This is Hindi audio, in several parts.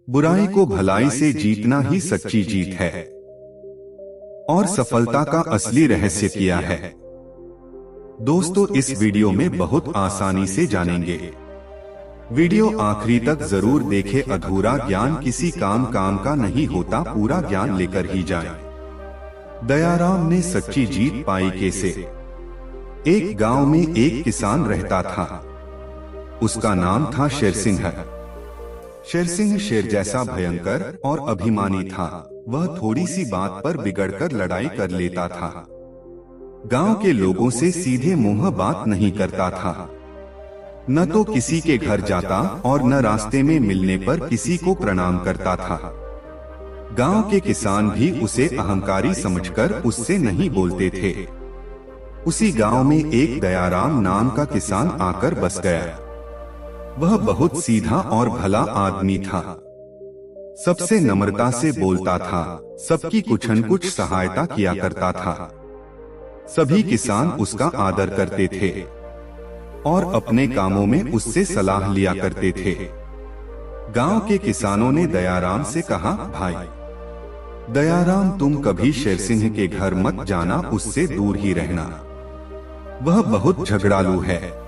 बुराई को भलाई से जीतना ही सच्ची जीत है और सफलता का असली रहस्य क्या है। दोस्तों, इस वीडियो में बहुत आसानी से जानेंगे। वीडियो आखिरी तक जरूर देखें। अधूरा ज्ञान किसी काम का नहीं होता, पूरा ज्ञान लेकर ही जाए। दयाराम ने सच्ची जीत पाई कैसे? एक गांव में एक किसान रहता था। उसका नाम था शेरसिंह। शेरसिंह शेर जैसा भयंकर और अभिमानी था। वह थोड़ी सी बात पर बिगड़कर लड़ाई कर लेता था। गांव के लोगों से सीधे मुंह बात नहीं करता था। न तो किसी के घर जाता और न रास्ते में मिलने पर किसी को प्रणाम करता था। गांव के किसान भी उसे अहंकारी समझकर उससे नहीं बोलते थे। उसी गांव में एक दयाराम नाम का किसान आकर बस गया। वह बहुत सीधा और भला आदमी था। सबसे नम्रता से बोलता था, सबकी कुछ न कुछ सहायता किया करता था। सभी किसान उसका आदर करते थे और अपने कामों में उससे सलाह लिया करते थे। गांव के किसानों ने दयाराम से कहा, भाई दयाराम, तुम कभी शेरसिंह के घर मत जाना, उससे दूर ही रहना। वह बहुत झगड़ालू है।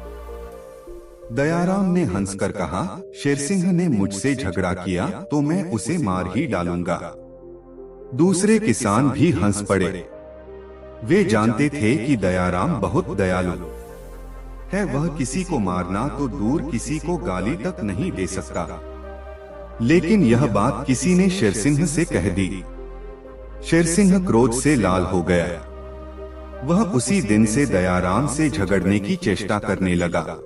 दयाराम ने हंसकर कहा, शेरसिंह ने मुझसे झगड़ा किया तो मैं उसे मार ही डालूंगा। दूसरे किसान भी हंस पड़े। वे जानते थे कि दयाराम बहुत दयालु है। वह किसी को मारना तो दूर, किसी को गाली तक नहीं दे सकता। लेकिन यह बात किसी ने शेरसिंह से कह दी। शेरसिंह क्रोध से लाल हो गया। वह उसी दिन से दयाराम से झगड़ने की चेष्टा करने लगा।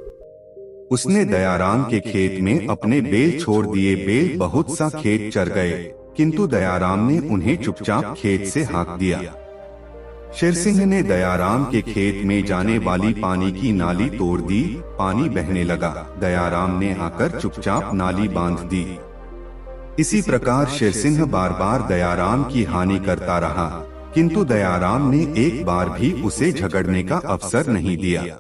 उसने दयाराम के खेत में अपने बैल छोड़ दिए। बैल बहुत सा खेत चर गए, किंतु दयाराम ने उन्हें चुपचाप खेत से हाँक दिया। शेरसिंह ने दयाराम के खेत में जाने वाली पानी की नाली तोड़ दी। पानी बहने लगा। दयाराम ने आकर चुपचाप नाली बांध दी। इसी प्रकार शेरसिंह बार बार दयाराम की हानि करता रहा, किंतु दयाराम ने एक बार भी उसे झगड़ने का अवसर नहीं दिया।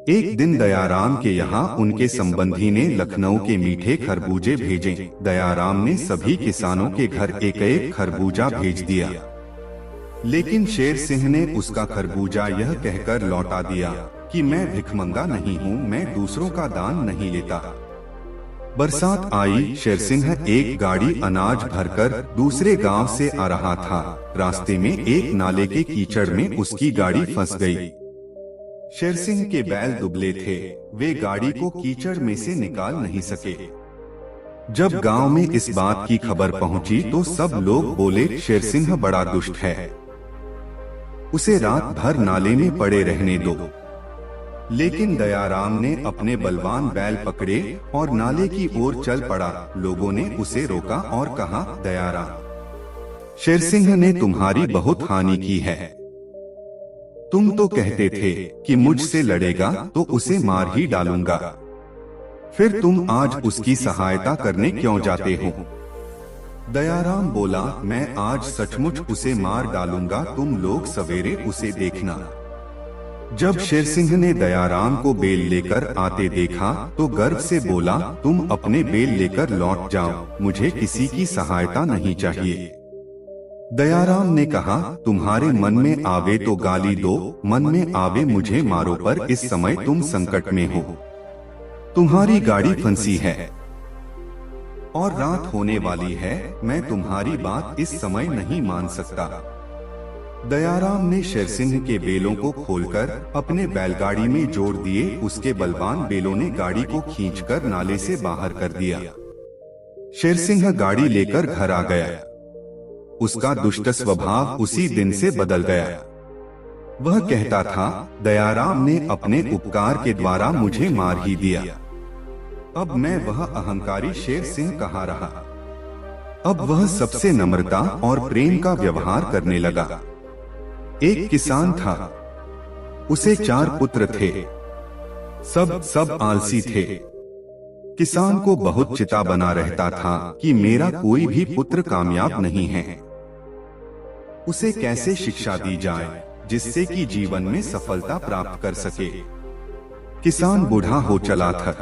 एक दिन दयाराम के यहाँ उनके संबंधी ने लखनऊ के मीठे खरबूजे भेजे। दयाराम ने सभी किसानों के घर एक एक खरबूजा भेज दिया, लेकिन शेरसिंह ने उसका खरबूजा यह कहकर लौटा दिया कि मैं भिखमंगा नहीं हूँ, मैं दूसरों का दान नहीं लेता। बरसात आई। शेरसिंह एक गाड़ी अनाज भरकर दूसरे गांव से आ रहा था। रास्ते में एक नाले के कीचड़ में उसकी गाड़ी फंस गई। शेरसिंह के बैल दुबले थे। वे गाड़ी को कीचड़ में से निकाल नहीं सके। जब गांव में इस बात की खबर पहुंची तो सब लोग बोले, शेरसिंह बड़ा दुष्ट है, उसे रात भर नाले में पड़े रहने दो। लेकिन दयाराम ने अपने बलवान बैल पकड़े और नाले की ओर चल पड़ा। लोगों ने उसे रोका और कहा, दयाराम, शेरसिंह ने तुम्हारी बहुत हानि की है। तुम तो कहते थे कि मुझसे लड़ेगा तो उसे मार ही डालूंगा, फिर तुम आज उसकी सहायता करने क्यों जाते हो? दयाराम बोला, मैं आज सचमुच उसे मार डालूंगा, तुम लोग सवेरे उसे देखना। जब शेरसिंह ने दयाराम को बैल लेकर आते देखा तो गर्व से बोला, तुम अपने बैल लेकर लौट जाओ, मुझे किसी की सहायता नहीं चाहिए। दयाराम ने कहा, तुम्हारे मन में आवे तो गाली दो, मन में आवे मुझे मारो, पर इस समय तुम संकट में हो। तुम्हारी गाड़ी फंसी है और रात होने वाली है। मैं तुम्हारी बात इस समय नहीं मान सकता। दयाराम ने शेरसिंह के बैलों को खोलकर अपने बैलगाड़ी में जोड़ दिए। उसके बलवान बैलों ने गाड़ी को खींचकर नाले से बाहर कर दिया। शेरसिंह गाड़ी लेकर घर आ गया। उसका दुष्ट स्वभाव उसी दिन से बदल गया। वह कहता था, दयाराम ने अपने उपकार के द्वारा मुझे मार ही दिया। अब मैं वह अहंकारी शेरसिंह कहाँ रहा। अब वह सबसे नम्रता और प्रेम का व्यवहार करने लगा। एक किसान था। उसे 4 पुत्र थे। सब आलसी थे। किसान को बहुत चिता बना रहता था कि मेरा कोई भी पुत्र कामयाब नहीं है। उसे कैसे शिक्षा दी जाए जिससे कि जीवन में सफलता प्राप्त कर सके। किसान बूढ़ा हो चला था।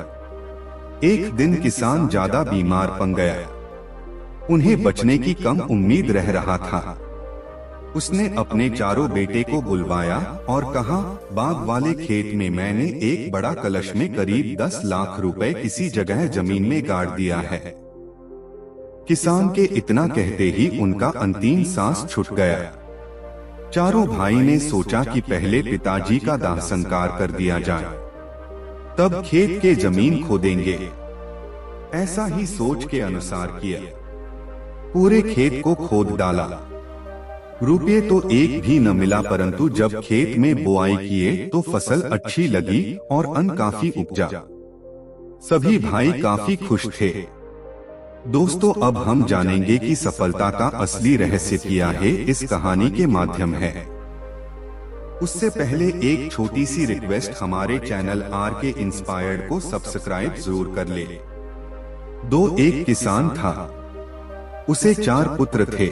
एक दिन किसान ज्यादा बीमार पड़ गया। उन्हें बचने की कम उम्मीद रह रहा था। उसने अपने चारों बेटे को बुलवाया और कहा, बाग वाले खेत में मैंने एक बड़ा कलश में करीब 10 लाख रुपए किसी जगह जमीन में गाड़ दिया है। किसान के इतना कहते ही उनका अंतिम सांस छूट गया। चारों भाई ने सोचा कि पहले पिताजी का दाह संस्कार कर दिया जाए, तब खेत के जमीन खोदेंगे। ऐसा ही सोच के अनुसार किया। पूरे खेत को खोद डाला। रुपये तो एक भी न मिला, परंतु जब खेत में बुआई किए तो फसल अच्छी लगी और अन्न काफी उपजा। सभी भाई काफी खुश थे। दोस्तों, अब हम जानेंगे कि सफलता का असली रहस्य क्या है इस कहानी के माध्यम है। उससे पहले एक छोटी सी रिक्वेस्ट, हमारे चैनल RK इंस्पायर्ड को सब्सक्राइब जरूर कर ले। एक किसान था। उसे 4 पुत्र थे।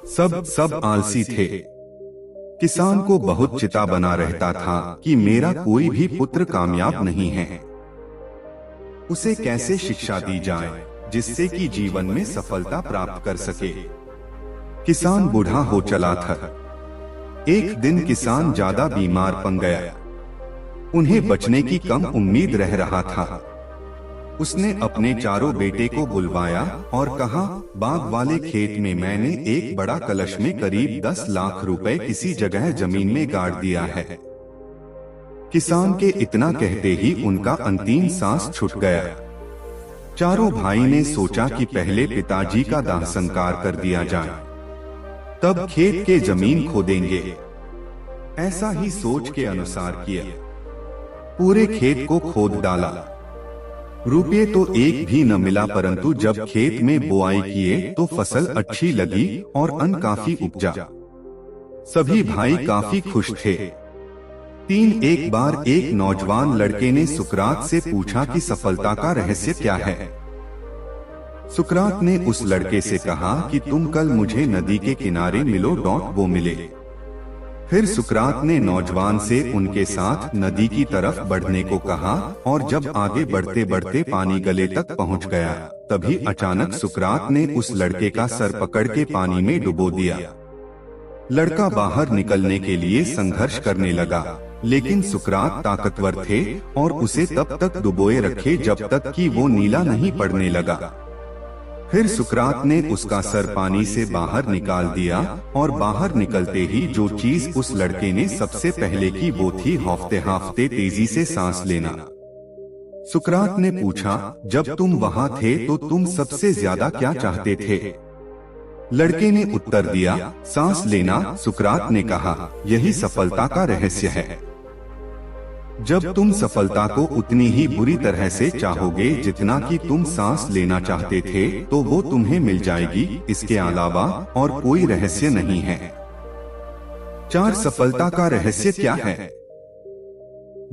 सब आलसी थे। किसान को बहुत चिता बना रहता था कि मेरा कोई भी पुत्र कामयाब नहीं है। उसे कैसे शिक्षा दी जाए जिससे कि जीवन में सफलता प्राप्त कर सके। किसान बूढ़ा हो चला था। एक दिन किसान ज्यादा बीमार पड़ गया। उन्हें बचने की कम उम्मीद रह रहा था। उसने अपने चारों बेटे को बुलवाया और कहा, बाग वाले खेत में मैंने एक बड़ा कलश में करीब 10 लाख रुपए किसी जगह जमीन में गाड़ दिया है। किसान के इतना कहते ही उनका अंतिम सांस छूट गया। चारों भाई ने सोचा कि पहले पिताजी का दाह संस्कार कर दिया जाए, तब खेत के जमीन खोदेंगे। ऐसा ही सोच के अनुसार किया। पूरे खेत को खोद डाला। रुपये तो एक भी न मिला, परंतु जब खेत में बुआई किए तो फसल अच्छी लगी और अन्न काफी उपजा। सभी भाई काफी खुश थे। एक बार एक नौजवान लड़के ने सुकरात से पूछा कि सफलता का रहस्य क्या है। सुकरात ने उस लड़के से कहा कि तुम कल मुझे नदी के किनारे मिलो। वो मिले। फिर सुकरात ने नौजवान से उनके साथ नदी की तरफ बढ़ने को कहा और जब आगे बढ़ते बढ़ते पानी गले तक पहुंच गया, तभी अचानक सुकरात ने उस लड़के का सर पकड़ के पानी में डुबो दिया। लड़का बाहर निकलने के लिए संघर्ष करने लगा, लेकिन सुकरात ताकतवर थे और उसे तब तक डुबोए रखे जब तक कि वो नीला नहीं पड़ने लगा। फिर सुकरात ने उसका सर पानी से बाहर निकाल दिया और बाहर निकलते ही जो चीज उस लड़के ने सबसे पहले की वो थी हांफते हांफते तेजी से सांस लेना। सुकरात ने पूछा, जब तुम वहां थे तो तुम सबसे ज्यादा क्या चाहते थे? लड़के ने उत्तर दिया, सांस लेना। सुकरात ने कहा, यही सफलता का रहस्य है। जब तुम सफलता को उतनी ही बुरी तरह से चाहोगे जितना कि तुम सांस लेना चाहते थे, तो वो तुम्हें मिल जाएगी। इसके अलावा और कोई रहस्य नहीं है। 4 सफलता का रहस्य क्या है?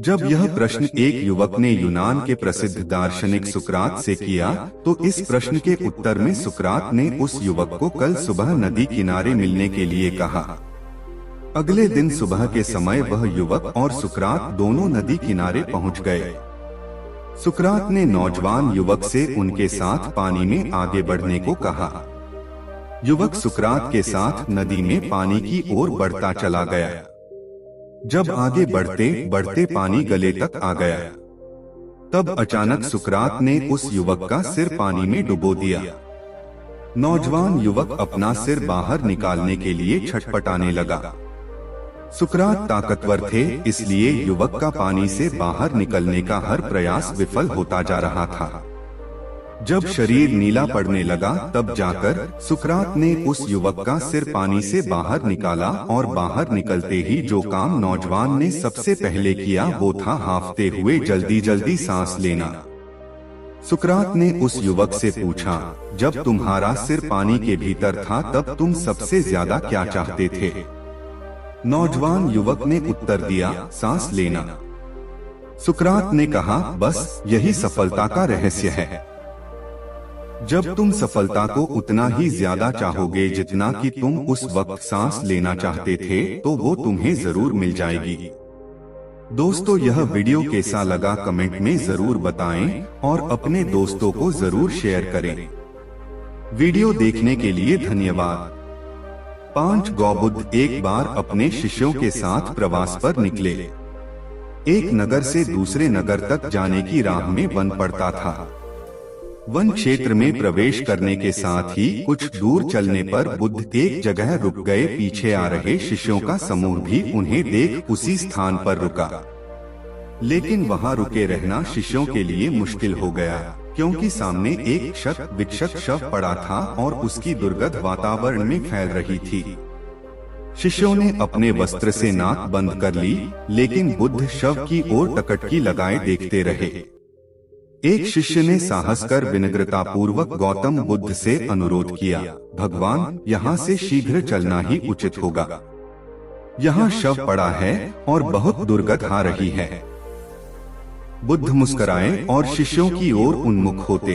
जब यह प्रश्न एक युवक ने यूनान के प्रसिद्ध दार्शनिक सुकरात से किया, तो इस प्रश्न के उत्तर में सुकरात ने उस युवक को कल सुबह नदी किनारे मिलने के लिए कहा। अगले दिन सुबह के समय वह युवक और सुकरात दोनों नदी किनारे पहुंच गए। सुकरात ने नौजवान युवक से उनके साथ पानी में आगे बढ़ने को कहा। युवक सुकरात के साथ नदी में पानी की ओर बढ़ता चला गया। जब आगे बढ़ते बढ़ते पानी गले तक आ गया, तब अचानक सुकरात ने उस युवक का सिर पानी में डुबो दिया। नौजवान युवक अपना सिर बाहर निकालने के लिए छटपटाने लगा। सुकरात ताकतवर थे, इसलिए युवक का पानी से बाहर निकलने का हर प्रयास विफल होता जा रहा था। जब शरीर नीला पड़ने लगा, तब जाकर सुकरात ने उस युवक का सिर पानी से बाहर निकाला और बाहर निकलते ही जो काम नौजवान ने सबसे पहले किया वो था हांफते हुए जल्दी जल्दी सांस लेना। सुकरात ने उस युवक से पूछा, जब तुम्हारा सिर पानी के भीतर था तब तुम सबसे ज्यादा क्या चाहते थे? नौजवान युवक ने उत्तर दिया, सांस लेना। सुकरात ने कहा, बस यही सफलता का रहस्य है। जब तुम सफलता को उतना ही ज्यादा चाहोगे जितना कि तुम उस वक्त सांस लेना चाहते थे, तो वो तुम्हें जरूर मिल जाएगी। दोस्तों, यह वीडियो कैसा लगा कमेंट में जरूर बताएं और अपने दोस्तों को जरूर शेयर करें। वीडियो देखने के लिए धन्यवाद। 5 गौबुद्ध एक बार अपने शिष्यों के साथ प्रवास पर निकले। एक नगर से दूसरे नगर तक जाने की राह में वन पड़ता था। वन क्षेत्र में प्रवेश करने के साथ ही कुछ दूर चलने पर बुद्ध एक जगह रुक गए। पीछे आ रहे शिष्यों का समूह भी उन्हें देख उसी स्थान पर रुका, लेकिन वहां रुके रहना शिष्यों के लिए मुश्किल हो गया, क्योंकि सामने एक क्षत विक्षत शव पड़ा था और उसकी दुर्गंध वातावरण में फैल रही थी। शिष्यों ने अपने वस्त्र से नाक बंद कर ली, लेकिन बुद्ध शव की ओर टकटकी लगाए देखते रहे। एक शिष्य ने साहस कर विनम्रता पूर्वक गौतम बुद्ध से अनुरोध किया, भगवान, यहाँ से शीघ्र चलना ही उचित होगा। यहाँ शव पड़ा है और बहुत दुर्गंध आ रही है। बुद्ध मुस्कुराए और शिष्यों की ओर उन्मुख होते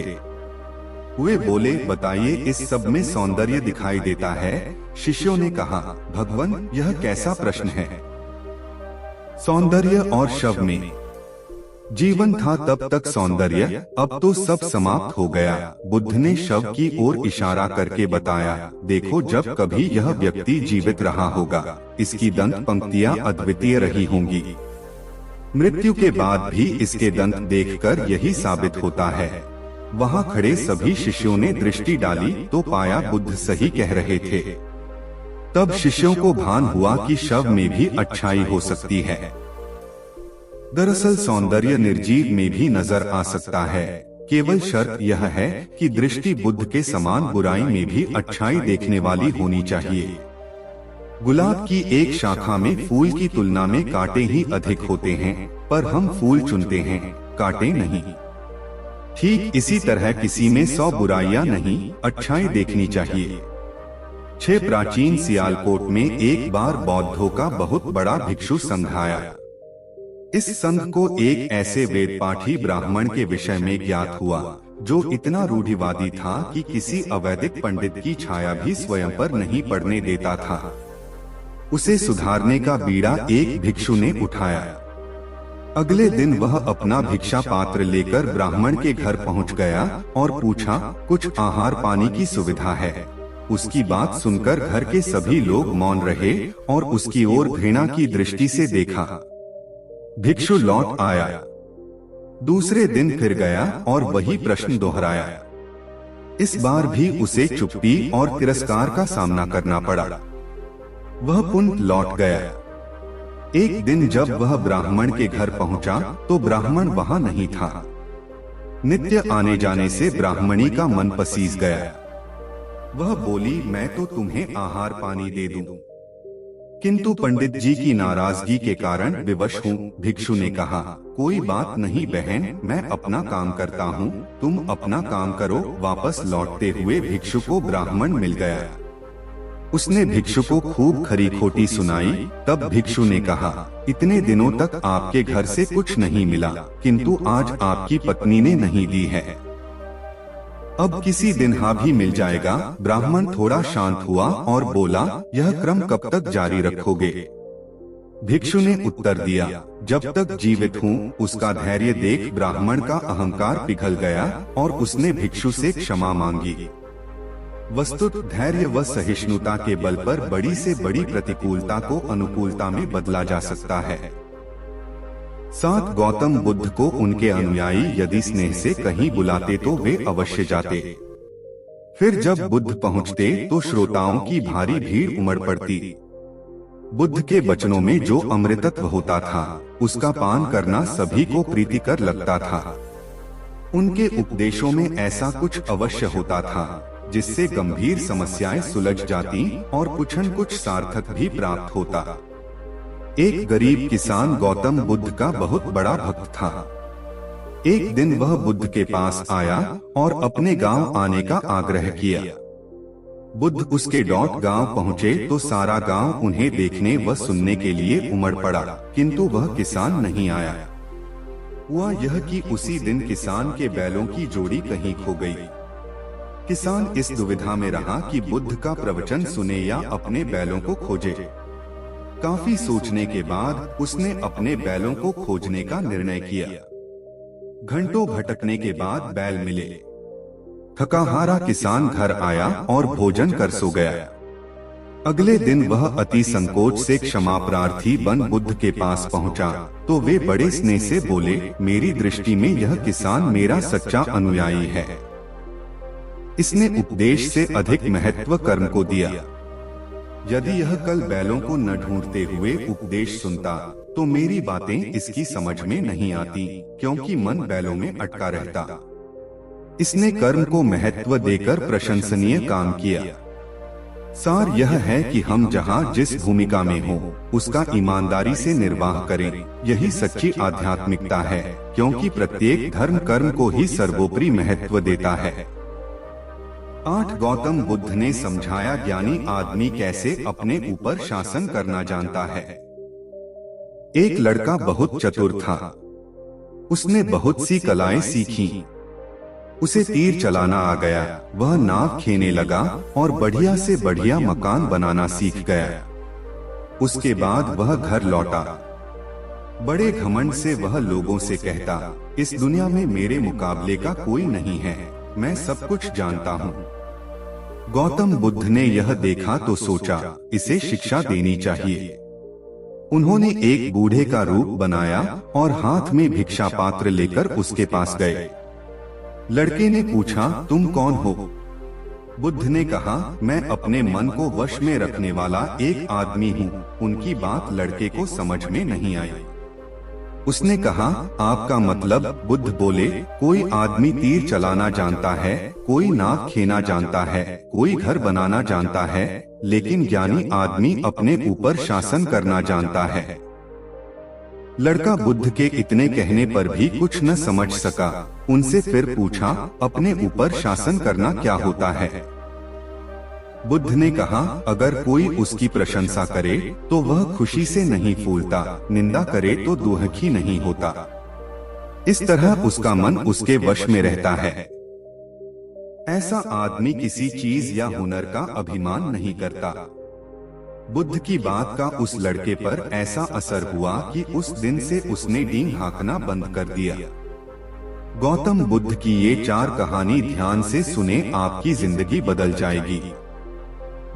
हुए बोले, बताइए, इस सब में सौंदर्य दिखाई देता है। शिष्यों ने कहा, भगवान, यह कैसा प्रश्न है। सौंदर्य और शव में जीवन था तब तक सौंदर्य, अब तो सब समाप्त हो गया। बुद्ध ने शव की ओर इशारा करके बताया, देखो, जब कभी यह व्यक्ति जीवित रहा होगा, इसकी दंत पंक्तियां अद्वितीय रही होंगी। मृत्यु के बाद भी इसके दंत देखकर यही साबित होता है। वहां खड़े सभी शिष्यों ने दृष्टि डाली तो पाया बुद्ध सही कह रहे थे। तब शिष्यों को भान हुआ कि शव में भी अच्छाई हो सकती है। दरअसल सौंदर्य निर्जीव में भी नजर आ सकता है, केवल शर्त यह है कि दृष्टि बुद्ध के समान बुराई में भी अच्छाई देखने वाली होनी चाहिए। गुलाब की एक शाखा में फूल की तुलना में कांटे ही अधिक होते हैं, पर हम फूल चुनते हैं, कांटे नहीं। ठीक इसी तरह किसी में 100 बुराइयां नहीं, अच्छाई देखनी चाहिए। 6 प्राचीन सियालकोट में एक बार बौद्धों का बहुत बड़ा भिक्षु संघ आया। इस संघ को एक ऐसे वेद पाठी ब्राह्मण के विषय में ज्ञात हुआ जो इतना रूढ़िवादी था कि किसी अवैदिक पंडित की छाया भी स्वयं पर नहीं पड़ने देता था। उसे सुधारने का बीड़ा एक भिक्षु ने उठाया। अगले दिन वह अपना भिक्षा पात्र लेकर ब्राह्मण के घर पहुंच गया और पूछा, कुछ आहार पानी की सुविधा है। उसकी बात सुनकर घर के सभी लोग मौन रहे और उसकी ओर घृणा की दृष्टि से देखा। भिक्षु लौट आया। दूसरे दिन फिर गया और वही प्रश्न दोहराया। इस बार भी उसे चुप्पी और तिरस्कार का सामना करना पड़ा। वह पुनः लौट गया। एक दिन जब वह ब्राह्मण के घर पहुंचा तो ब्राह्मण वहां नहीं था। नित्य आने जाने से ब्राह्मणी का मन पसीज गया। वह बोली, मैं तो तुम्हें आहार पानी दे दूं, किंतु पंडित जी की नाराजगी के कारण विवश हूँ। भिक्षु ने कहा, कोई बात नहीं बहन, मैं अपना काम करता हूँ, तुम अपना काम करो। वापस लौटते हुए भिक्षु को ब्राह्मण मिल गया। उसने भिक्षु को खूब खरी खोटी सुनाई। तब भिक्षु ने कहा, इतने दिनों तक आपके घर से कुछ नहीं मिला, किंतु आज आपकी पत्नी ने नहीं दी है, अब किसी दिन हाँ भी मिल जाएगा। ब्राह्मण थोड़ा शांत हुआ और बोला, यह क्रम कब तक जारी रखोगे। भिक्षु ने उत्तर दिया, जब तक जीवित हूँ। उसका धैर्य देख ब्राह्मण का अहंकार पिघल गया और उसने भिक्षु से क्षमा मांगी। वस्तुतः धैर्य व सहिष्णुता के बल पर बड़ी से बड़ी प्रतिकूलता को अनुकूलता में बदला जा सकता है। साथ गौतम बुद्ध को उनके अनुयायी यदि स्नेह से कहीं बुलाते तो वे अवश्य जाते। फिर जब बुद्ध पहुंचते तो श्रोताओं की भारी भीड़ उमड़ पड़ती। बुद्ध के वचनों में जो अमृतत्व होता था उसका पान करना सभी को प्रीतिकर लगता था। उनके उपदेशों में ऐसा कुछ अवश्य होता था जिससे गंभीर समस्याएं सुलझ जाती और कुछ न कुछ सार्थक भी प्राप्त होता। एक गरीब किसान गौतम बुद्ध का बहुत बड़ा भक्त था। एक दिन वह बुद्ध के पास आया और अपने गांव आने का आग्रह किया। बुद्ध उसके डॉट गांव पहुंचे तो सारा गांव उन्हें देखने व सुनने के लिए उमड़ पड़ा, किंतु वह किसान नहीं आया। हुआ यह कि उसी दिन किसान के बैलों की जोड़ी कहीं खो गई। किसान इस दुविधा में रहा कि बुद्ध का प्रवचन सुने या अपने बैलों को खोजे। काफी सोचने के बाद उसने अपने बैलों को खोजने का निर्णय किया। घंटों भटकने के बाद बैल मिले। थका हारा किसान घर आया और भोजन कर सो गया। अगले दिन वह अति संकोच से क्षमा प्रार्थी बन बुद्ध के पास पहुंचा, तो वे बड़े स्नेह से बोले, मेरी दृष्टि में यह किसान मेरा सच्चा अनुयायी है। इसने उपदेश से अधिक महत्व कर्म को दिया। यदि यह कल बैलों को न ढूंढते हुए उपदेश सुनता तो मेरी बातें इसकी समझ में नहीं आती, क्योंकि मन बैलों में अटका रहता। इसने कर्म को महत्व देकर प्रशंसनीय काम किया। सार यह है कि हम जहाँ जिस भूमिका में हो उसका ईमानदारी से निर्वाह करें, यही सच्ची आध्यात्मिकता है, क्योंकि प्रत्येक धर्म कर्म को ही सर्वोपरि महत्व देता है। 8 गौतम बुद्ध ने समझाया ज्ञानी आदमी कैसे अपने ऊपर शासन करना जानता है। एक लड़का बहुत चतुर था। उसने बहुत सी कलाएं सीखी। उसे तीर चलाना आ गया, वह नाव खेने लगा और बढ़िया से बढ़िया मकान बनाना सीख गया। उसके बाद वह घर लौटा। बड़े घमंड से वह लोगों से कहता, इस दुनिया में मेरे मुकाबले का कोई नहीं है, मैं सब कुछ जानता हूँ। गौतम बुद्ध ने यह देखा तो सोचा, इसे शिक्षा देनी चाहिए। उन्होंने एक बूढ़े का रूप बनाया और हाथ में भिक्षा पात्र लेकर उसके पास गए। लड़के ने पूछा, तुम कौन हो? बुद्ध ने कहा, मैं अपने मन को वश में रखने वाला एक आदमी हूँ। उनकी बात लड़के को समझ में नहीं आई। उसने कहा, आपका मतलब? बुद्ध बोले, कोई आदमी तीर चलाना जानता है, कोई नाव खेना जानता है, कोई घर बनाना जानता है, लेकिन ज्ञानी आदमी अपने ऊपर शासन करना जानता है। लड़का बुद्ध के इतने कहने पर भी कुछ न समझ सका। उनसे फिर पूछा, अपने ऊपर शासन करना क्या होता है? बुद्ध ने कहा, अगर कोई उसकी प्रशंसा करे तो वह खुशी से नहीं फूलता, निंदा करे तो दुखी नहीं होता। इस तरह उसका मन उसके वश में रहता है। ऐसा आदमी किसी चीज या हुनर का अभिमान नहीं करता। बुद्ध की बात का उस लड़के पर ऐसा असर हुआ कि उस दिन से उसने डींग हाँकना बंद कर दिया। गौतम बुद्ध की ये 4 कहानी ध्यान से सुने, आपकी जिंदगी बदल जाएगी।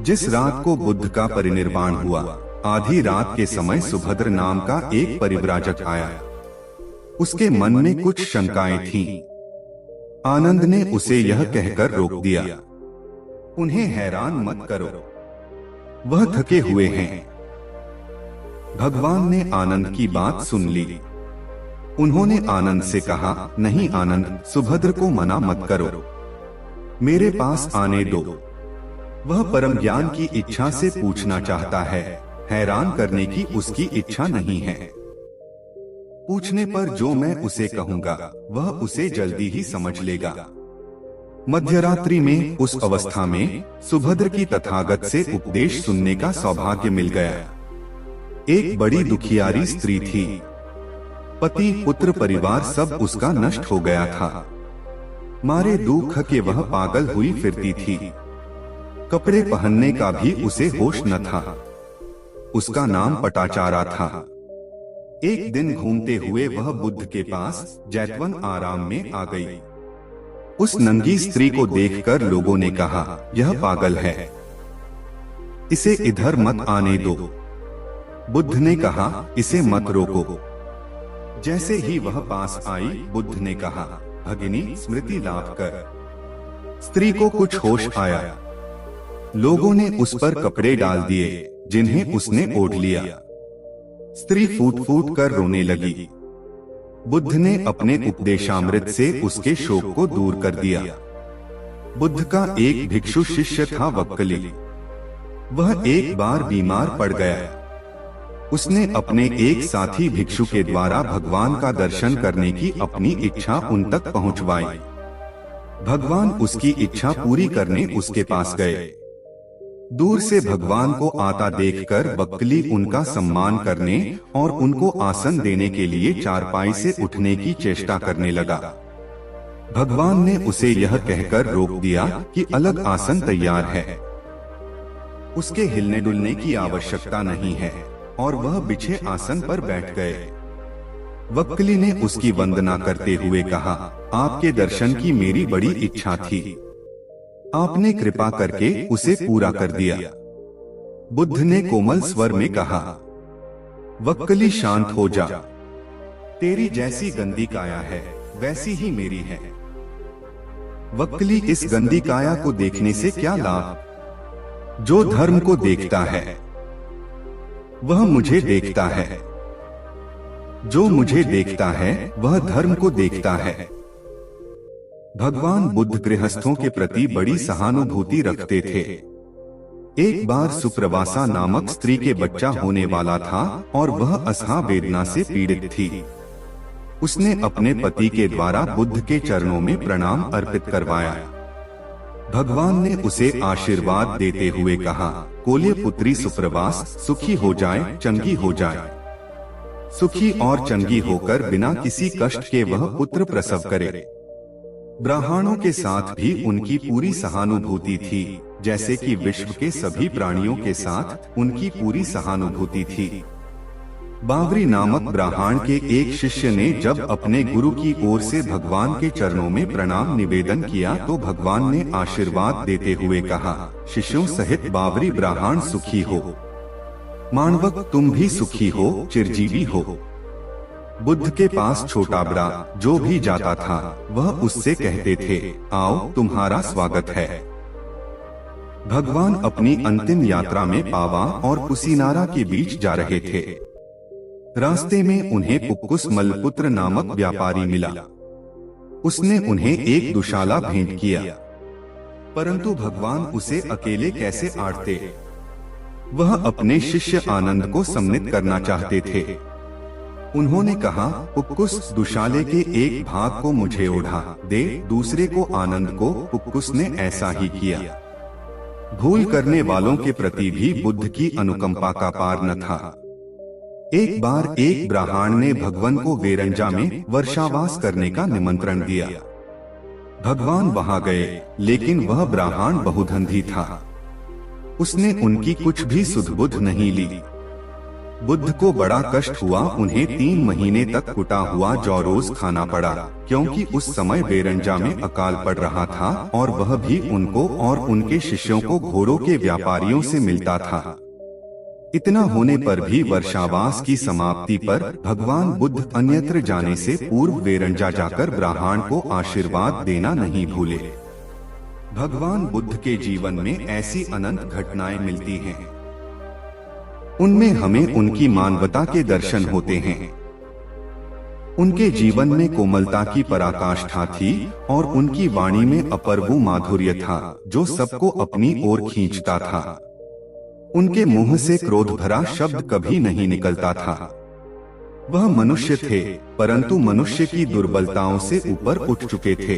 जिस रात को बुद्ध का परिनिर्वाण हुआ, आधी रात के समय सुभद्र नाम का एक परिव्राजक आया। उसके मन में कुछ शंकाएं थीं। आनंद ने उसे यह कहकर रोक दिया, उन्हें हैरान मत करो, वह थके हुए हैं। भगवान ने आनंद की बात सुन ली। उन्होंने आनंद से कहा, नहीं आनंद, सुभद्र को मना मत करो, मेरे पास आने दो। वह परम ज्ञान की इच्छा से पूछना चाहता है, हैरान करने की उसकी इच्छा नहीं है। पूछने पर जो मैं उसे कहूंगा वह उसे जल्दी ही समझ लेगा। मध्यरात्रि में उस अवस्था में सुभद्र की तथागत से उपदेश सुनने का सौभाग्य मिल गया। एक बड़ी दुखियारी स्त्री थी। पति पुत्र परिवार सब उसका नष्ट हो गया था। मारे दुख के वह पागल हुई फिरती थी। कपड़े पहनने का भी उसे होश न था। उसका नाम पटाचारा था। एक दिन घूमते हुए वह बुद्ध के पास जैतवन आराम में आ गई। उस नंगी स्त्री को देखकर लोगों ने कहा, यह पागल है, इसे इधर मत आने दो। बुद्ध ने कहा, इसे मत रोको। जैसे ही वह पास आई, बुद्ध ने कहा, भगिनी स्मृति लाभ कर। स्त्री को कुछ होश आया। लोगों ने उस पर कपड़े डाल दिए जिन्हें उसने ओढ़ लिया। स्त्री फूट फूट कर रोने लगी। बुद्ध ने अपने उपदेशामृत से उसके शोक को दूर कर दिया। बुद्ध का एक भिक्षु शिष्य था वक्कली। वह एक बार बीमार पड़ गया। उसने अपने एक साथी भिक्षु के द्वारा भगवान का दर्शन करने की अपनी इच्छा उन तक पहुंचवाई। भगवान उसकी इच्छा पूरी करने उसके पास गए। दूर से भगवान को आता देखकर वक्कली उनका सम्मान करने और उनको आसन देने के लिए चारपाई से उठने की चेष्टा करने लगा। भगवान ने उसे यह कहकर रोक दिया कि अलग आसन तैयार है, उसके हिलने डुलने की आवश्यकता नहीं है, और वह बिछे आसन पर बैठ गए। वक्कली ने उसकी वंदना करते हुए कहा, आपके दर्शन की मेरी बड़ी इच्छा थी, आपने कृपा करके उसे पूरा कर दिया। बुद्ध ने कोमल स्वर में कहा, वक्कली शांत हो जा। तेरी जैसी गंदी काया है वैसी ही मेरी है। वक्कली, इस गंदी काया को देखने से क्या लाभ? जो धर्म को देखता है वह मुझे देखता है। जो मुझे देखता है वह धर्म को देखता है। भगवान बुद्ध गृहस्थों के प्रति बड़ी सहानुभूति रखते थे। एक बार सुप्रवासा नामक स्त्री के बच्चा होने वाला था और वह असाध्य वेदना से पीड़ित थी। उसने अपने पति के द्वारा बुद्ध के चरणों में प्रणाम अर्पित करवाया। भगवान ने उसे आशीर्वाद देते हुए कहा, कोल्य पुत्री सुप्रवास, सुखी हो जाए, चंगी हो जाए। सुखी और चंगी होकर बिना किसी कष्ट के वह पुत्र प्रसव करे। ब्राह्मणों के साथ भी उनकी पूरी सहानुभूति थी, जैसे कि विश्व के सभी प्राणियों के साथ उनकी पूरी सहानुभूति थी। बावरी नामक ब्राह्मण के एक शिष्य ने जब अपने गुरु की ओर से भगवान के चरणों में प्रणाम निवेदन किया तो भगवान ने आशीर्वाद देते हुए कहा, शिष्यों सहित बावरी ब्राह्मण सुखी हो। मानवक, तुम भी सुखी हो, चिरजीवी हो। बुद्ध के पास छोटा बड़ा जो भी जाता था वह उससे कहते थे, आओ तुम्हारा स्वागत है। भगवान अपनी अंतिम यात्रा में पावा और कुशीनारा के बीच जा रहे थे। रास्ते में उन्हें पुक्कुस मलपुत्र नामक व्यापारी मिला। उसने उन्हें एक दुशाला भेंट किया, परंतु भगवान उसे अकेले कैसे आड़ते? वह अपने शिष्य आनंद को सम्मिलित करना चाहते थे। उन्होंने कहा, पुक्कुस, दुशाले के एक भाग को मुझे ओढ़ा दे, दूसरे को आनंद को। पुक्कुस ने ऐसा ही किया। भूल करने वालों के प्रति भी बुद्ध की अनुकंपा का पार न था। एक बार एक ब्राह्मण ने भगवान को वेरंजा में वर्षावास करने का निमंत्रण दिया। भगवान वहां गए, लेकिन वह ब्राह्मण बहुधंधी था। उसने उनकी कुछ भी सुध-बुध नहीं ली। बुद्ध को बड़ा कष्ट हुआ। उन्हें 3 महीने तक कुटा हुआ जौ रोज खाना पड़ा, क्योंकि उस समय वेरंजा में अकाल पड़ रहा था और वह भी उनको और उनके शिष्यों को घोड़ों के व्यापारियों से मिलता था। इतना होने पर भी वर्षावास की समाप्ति पर भगवान बुद्ध अन्यत्र जाने से पूर्व वेरंजा जाकर ब्राह्मण को आशीर्वाद देना नहीं भूले। भगवान बुद्ध के जीवन में ऐसी अनंत घटनाएं मिलती हैं। उनमें हमें उनकी मानवता के दर्शन होते हैं। उनके जीवन में कोमलता की पराकाष्ठा थी और उनकी वाणी में अपूर्व माधुर्य था जो सबको अपनी ओर खींचता था। उनके मुंह से क्रोध भरा शब्द कभी नहीं निकलता था। वह मनुष्य थे, परंतु मनुष्य की दुर्बलताओं से ऊपर उठ चुके थे।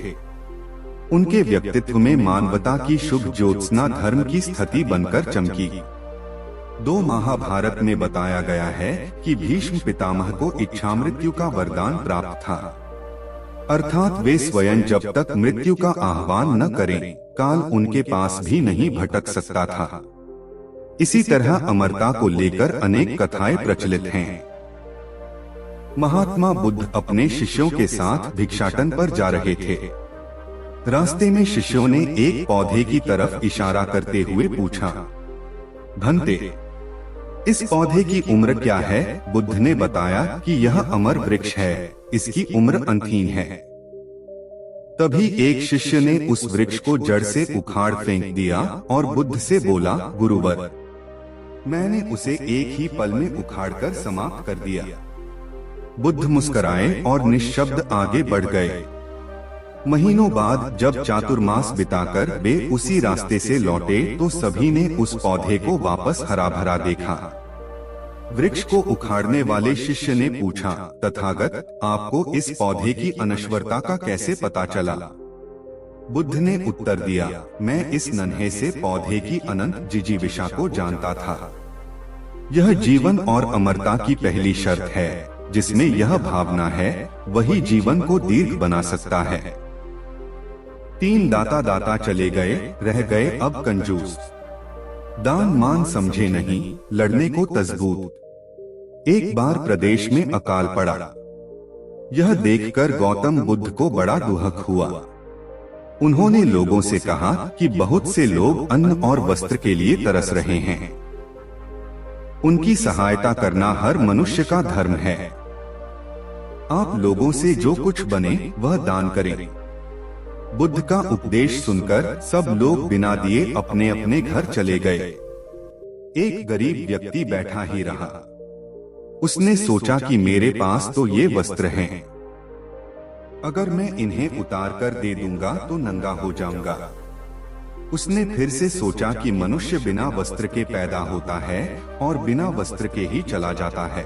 उनके व्यक्तित्व में मानवता की शुभ ज्योत्सना धर्म की स्थिति बनकर चमकी। 2 महाभारत में बताया गया है कि भीष्म पितामह को इच्छामृत्यु का वरदान प्राप्त था, अर्थात वे स्वयं जब तक मृत्यु का आह्वान न करें, काल उनके पास भी नहीं भटक सकता था। इसी तरह अमरता को लेकर अनेक कथाएं प्रचलित हैं। महात्मा बुद्ध अपने शिष्यों के साथ भिक्षाटन पर जा रहे थे। रास्ते में शिष्यों ने एक पौधे की तरफ इशारा करते हुए पूछा, भंते, इस पौधे की उम्र क्या है? बुद्ध ने बताया कि यह अमर वृक्ष है, इसकी उम्र अनंतहीन है। तभी एक शिष्य ने उस वृक्ष को जड़ से उखाड़ फेंक दिया और बुद्ध से बोला, गुरुवर, मैंने उसे एक ही पल में उखाड़कर समाप्त कर दिया। बुद्ध मुस्कुराए और निश्शब्द आगे बढ़ गए। महीनों बाद जब चातुर्मास बिताकर वे उसी रास्ते से लौटे तो सभी ने उस पौधे को वापस हरा भरा देखा। वृक्ष को उखाड़ने वाले शिष्य ने पूछा, तथागत, आपको इस पौधे की अनश्वरता का कैसे पता चला? बुद्ध ने उत्तर दिया, मैं इस नन्हे से पौधे की अनंत जिजीविषा को जानता था। यह जीवन और अमरता की पहली शर्त है। जिसमें यह भावना है वही जीवन को दीर्घ बना सकता है। 3 दाता चले गए, रह गए अब कंजूस। दान मान समझे नहीं, लड़ने को तजबूत। एक बार प्रदेश में अकाल पड़ा। यह देखकर गौतम बुद्ध को बड़ा दुहक हुआ। उन्होंने लोगों से कहा कि बहुत से लोग अन्न और वस्त्र के लिए तरस रहे हैं। उनकी सहायता करना हर मनुष्य का धर्म है। आप लोगों से जो कुछ बने वह दान करें। बुद्ध का उपदेश सुनकर सब लोग बिना दिए अपने अपने घर चले गए। एक गरीब व्यक्ति बैठा ही रहा। उसने सोचा कि मेरे पास तो ये वस्त्र हैं, अगर मैं इन्हें उतार कर दे दूंगा तो नंगा हो जाऊंगा। उसने फिर से सोचा कि मनुष्य बिना वस्त्र के पैदा होता है और बिना वस्त्र के ही चला जाता है।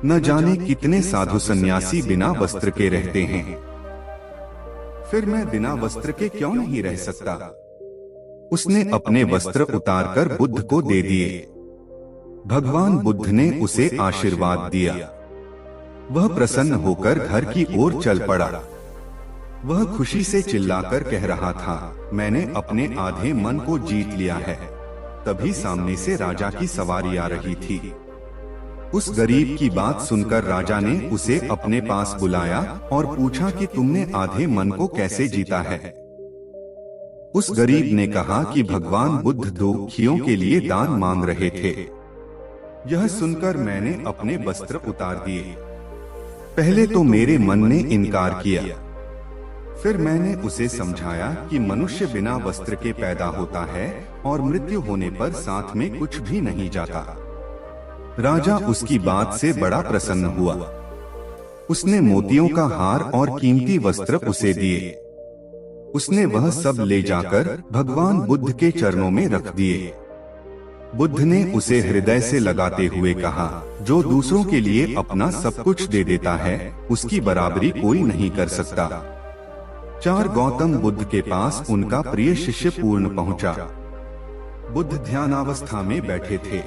न जाने कितने साधु सन्यासी बिना वस्त्र के रहते हैं। फिर मैं बिना वस्त्र के क्यों नहीं रह सकता? उसने अपने वस्त्र उतारकर बुद्ध को दे दिए। भगवान बुद्ध ने उसे आशीर्वाद दिया। वह प्रसन्न होकर घर की ओर चल पड़ा। वह खुशी से चिल्लाकर कह रहा था, मैंने अपने आधे मन को जीत लिया है। तभी सामने से राजा की सवारी आ रही थी। उस गरीब की बात सुनकर राजा ने उसे अपने पास बुलाया और पूछा कि तुमने आधे मन को कैसे जीता है? उस गरीब ने कहा कि भगवान बुद्ध दुखियों के लिए दान मांग रहे थे। यह सुनकर मैंने अपने वस्त्र उतार दिए। पहले तो मेरे मन ने इनकार किया, फिर मैंने उसे समझाया कि मनुष्य बिना वस्त्र के पैदा होता है और मृत्यु होने पर साथ में कुछ भी नहीं जाता। राजा उसकी बात से बड़ा प्रसन्न हुआ। उसने मोतियों का हार और कीमती वस्त्र उसे दिए। उसने वह सब ले जाकर भगवान बुद्ध के चरणों में रख दिए। बुद्ध ने उसे हृदय से लगाते हुए कहा, जो दूसरों के लिए अपना सब कुछ दे देता है उसकी बराबरी कोई नहीं कर सकता। 4 गौतम बुद्ध के पास उनका प्रिय शिष्य पूर्ण पहुंचा। बुद्ध ध्यानावस्था में बैठे थे।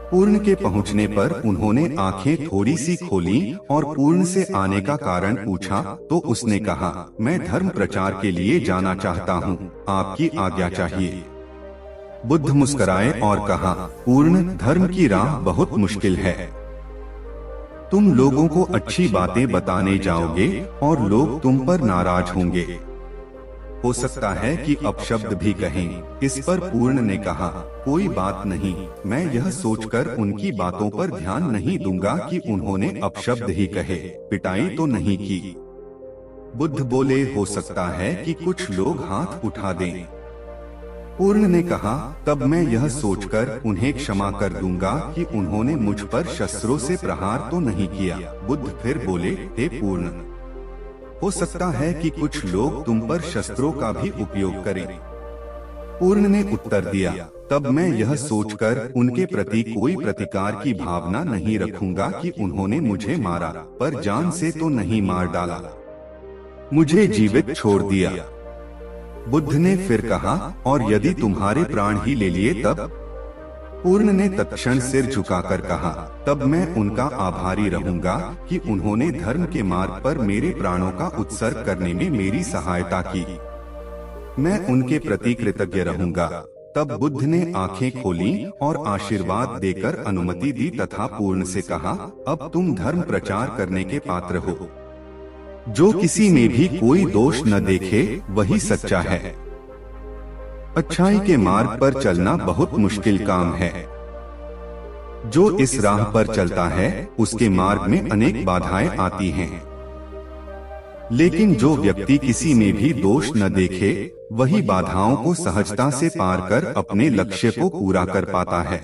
पूर्ण के पहुंचने पर उन्होंने आंखें थोड़ी सी खोली और पूर्ण से आने का कारण पूछा तो उसने कहा, मैं धर्म प्रचार के लिए जाना चाहता हूँ, आपकी आज्ञा चाहिए। बुद्ध मुस्कुराए और कहा, पूर्ण, धर्म की राह बहुत मुश्किल है। तुम लोगों को अच्छी बातें बताने जाओगे और लोग तुम पर नाराज होंगे। हो सकता है कि अपशब्द भी कहें। इस पर पूर्ण ने कहा, कोई बात नहीं, मैं यह सोचकर उनकी बातों पर ध्यान नहीं दूंगा कि उन्होंने अपशब्द ही कहे, पिटाई तो नहीं की। बुद्ध बोले, हो सकता है कि कुछ लोग हाथ उठा दें। पूर्ण ने कहा, तब मैं यह सोचकर उन्हें क्षमा कर दूंगा कि उन्होंने मुझ पर शस्त्रों से प्रहार तो नहीं किया। बुद्ध फिर बोले, हे पूर्ण, हो सकता है कि कुछ लोग तुम पर शस्त्रों का भी उपयोग करें। पूर्ण ने उत्तर दिया, तब मैं यह सोचकर उनके प्रति कोई प्रतिकार की भावना नहीं रखूंगा कि उन्होंने मुझे मारा, पर जान से तो नहीं मार डाला, मुझे जीवित छोड़ दिया। बुद्ध ने फिर कहा, और यदि तुम्हारे प्राण ही ले लिए तब? पूर्ण ने तत्क्षण सिर झुकाकर कहा, तब मैं उनका आभारी रहूंगा कि उन्होंने धर्म के मार्ग पर मेरे प्राणों का उत्सर्ग करने में मेरी सहायता की। मैं उनके प्रति कृतज्ञ रहूंगा। तब बुद्ध ने आंखें खोली और आशीर्वाद देकर अनुमति दी तथा पूर्ण से कहा, अब तुम धर्म प्रचार करने के पात्र हो। जो किसी में भी कोई दोष न देखे वही सच्चा है। अच्छाई के मार्ग पर चलना बहुत मुश्किल काम है। जो इस राह पर चलता है उसके मार्ग में अनेक बाधाएं आती हैं, लेकिन जो व्यक्ति किसी में भी दोष न देखे वही बाधाओं को सहजता से पार कर अपने लक्ष्य को पूरा कर पाता है।